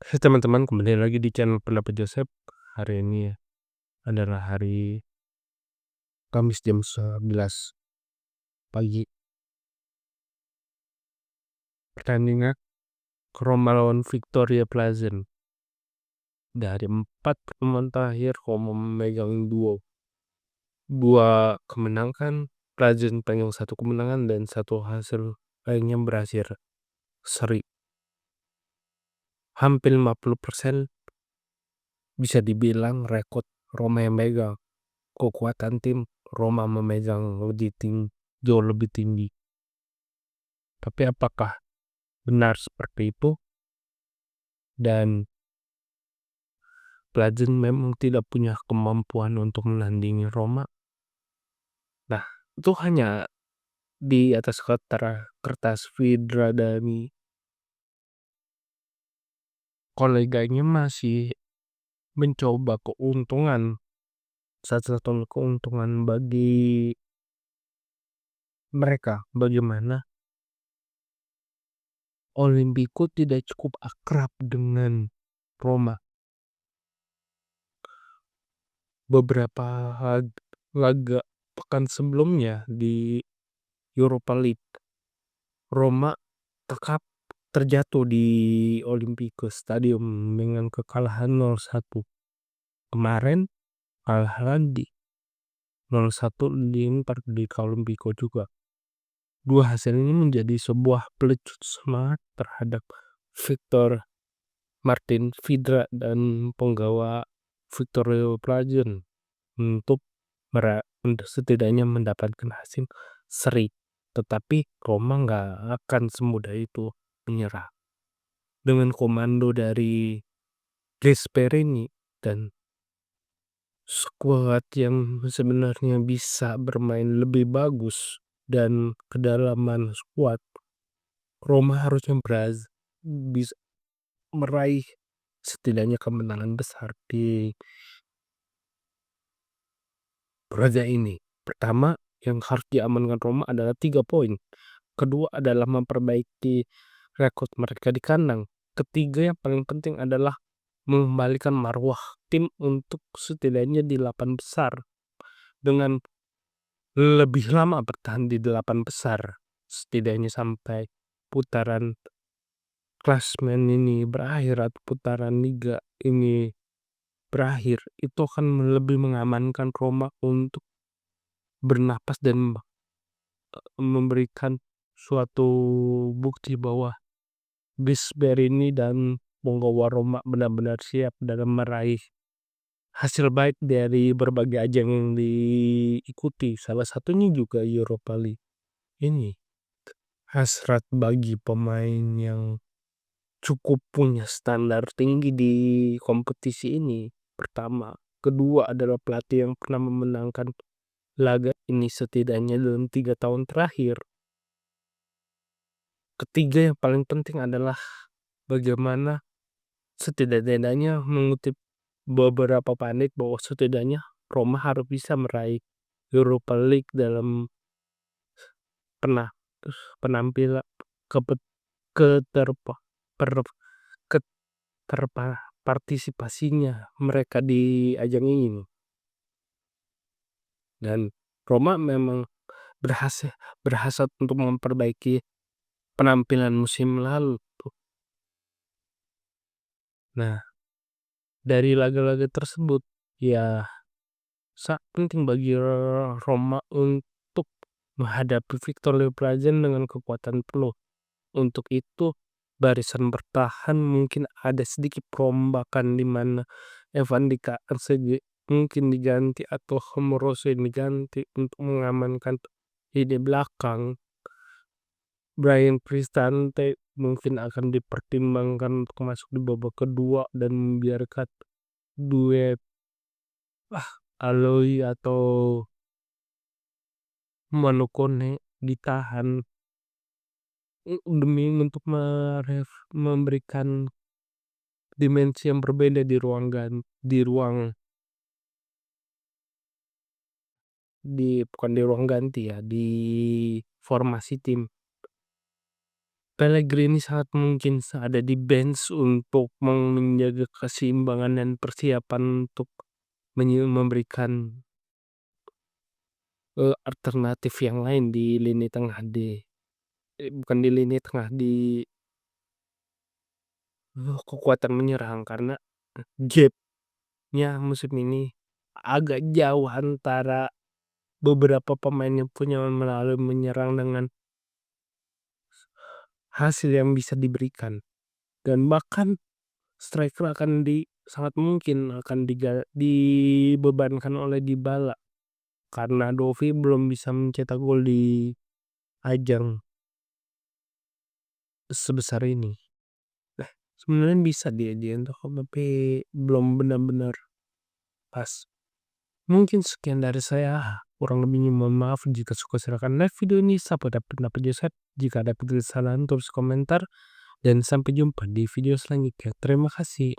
Hai teman-teman, kembali lagi di channel Pendapat Joseph. Hari ini adalah hari Kamis jam 11 pagi. Pertandingan Roma lawan Victoria Plzen. Dari 4 pertemuan terakhir, Roma memegang dua kemenangan. Plzen pegang 1 kemenangan dan 1 hasil lainnya berhasil seri. Hampir 50% bisa dibilang rekod Roma yang megang. Kekuatan tim Roma memegang jauh lebih tinggi. Tapi apakah benar seperti itu? Dan Plzen memang tidak punya kemampuan untuk menandingi Roma. Nah, itu hanya di atas kertas Vidra dan koleganya masih mencoba keuntungan. Satu-satunya keuntungan bagi mereka bagaimana Olimpico tidak cukup akrab dengan Roma. Beberapa laga pekan sebelumnya di Europa League, Roma terjatuh di Olimpico Stadium dengan kekalahan 0-1. Kemarin kalah lagi 0-1 di Olimpico juga. Dua hasil ini menjadi sebuah pelecut semangat terhadap Victor Martin Vidra dan penggawa Victoria Plzen untuk setidaknya mendapatkan hasil seri. Tetapi Roma nggak akan semudah itu menyerah. Dengan komando dari Gasperini dan skuad yang sebenarnya bisa bermain lebih bagus dan kedalaman skuad, Roma harusnya bisa meraih setidaknya kemenangan besar di laga ini. Pertama, yang harus diamankan Roma adalah 3 poin. Kedua adalah memperbaiki rekod mereka di kandang. Ketiga yang paling penting adalah mengembalikan marwah tim untuk setidaknya di 8 besar. Dengan lebih lama bertahan di 8 besar, setidaknya sampai putaran klasmen ini berakhir atau putaran liga ini berakhir, itu akan lebih mengamankan Roma untuk bernapas dan memberikan suatu bukti bahwa Gasperini dan penggawa Roma benar-benar siap dalam meraih hasil baik dari berbagai ajang yang diikuti. Salah satunya juga Europa League. Ini hasrat bagi pemain yang cukup punya standar tinggi di kompetisi ini. Pertama. Kedua adalah pelatih yang pernah memenangkan laga ini setidaknya dalam 3 tahun terakhir. Ketiga yang paling penting adalah bagaimana setidaknya mengutip beberapa panik bahwa setidaknya Roma harus bisa meraih Europa League dalam penampilan partisipasinya mereka di ajang ini. Dan Roma memang berhasrat untuk memperbaiki penampilan musim lalu. Nah, dari laga-laga tersebut ya sangat penting bagi Roma untuk menghadapi Victoria Plzen dengan kekuatan penuh. Untuk itu barisan bertahan mungkin ada sedikit perombakan di mana Evan Dika mungkin diganti atau Amoroso diganti untuk mengamankan lini belakang. Bryan Cristante mungkin akan dipertimbangkan untuk masuk di babak kedua dan membiarkan duet Aloi atau Manukone ditahan demi untuk memberikan dimensi yang berbeda bukan di ruang ganti ya, di formasi tim. Pellegrini sangat mungkin ada di bench untuk menjaga keseimbangan dan persiapan untuk memberikan, alternatif yang lain di lini tengah bukan di lini tengah, di, kekuatan menyerang karena gap-nya musim ini agak jauh antara beberapa pemain yang punya melalui menyerang dengan hasil yang bisa diberikan, dan bahkan striker sangat mungkin akan dibebankan oleh Dybala karena Dovi belum bisa mencetak gol di ajang sebesar ini. Sebenarnya bisa dia dientuk tapi belum benar-benar pas. Mungkin sekian dari saya, kurang lebihnya mohon maaf. Jika suka silakan like video ini, sampai dapat pendapat saya. Jika ada kesalahan tulis komentar, dan sampai jumpa di video selanjutnya. Terima kasih.